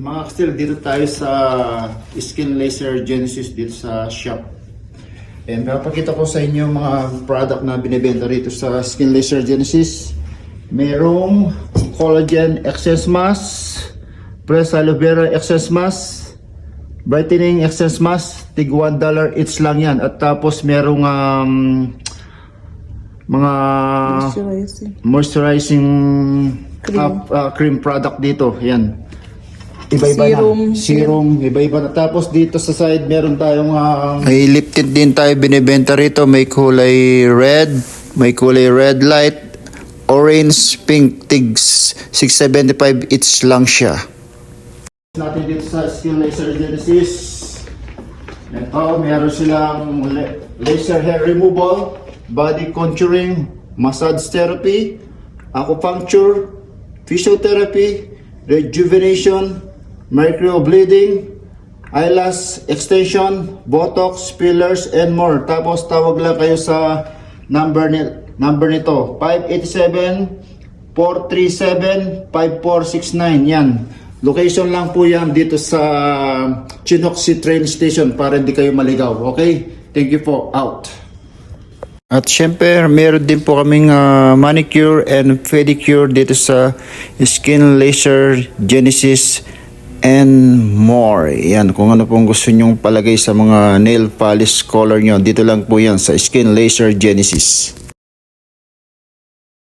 Mga still dito tayo sa Skin Laser Genesis dito sa shop. And papakita ko sa inyo mga product na binibenta rito sa Skin Laser Genesis. Merong collagen excess mask, press aloe vera excess mask, brightening excess mask, tig $1 each lang yan. At tapos merong mga moisturizing cream product dito. Yan. Iba-iba serum, iba-iba na. Tapos dito sa side meron tayong may lip tint din tayo binibenta rito. May kulay red, may kulay red light, orange, pink, tigs 675 each lang siya. Natin dito sa Skin Laser Genesis. Ito, meron silang laser hair removal, body contouring, massage therapy, acupuncture, physiotherapy, rejuvenation, microbleeding, eyelash extension, botox, fillers, and more. Tapos tawag lang kayo sa number nito, 587-437-5469. Yan. Location lang po yan dito sa Chinook train station para hindi kayo maligaw. Okay? Thank you po. Out. At syempre, meron din po kaming manicure and pedicure dito sa Skin Laser Genesis and more. Yan, kung ano pong gusto nyong palagay sa mga nail polish color nyo, dito lang po yan sa Skin Laser Genesis.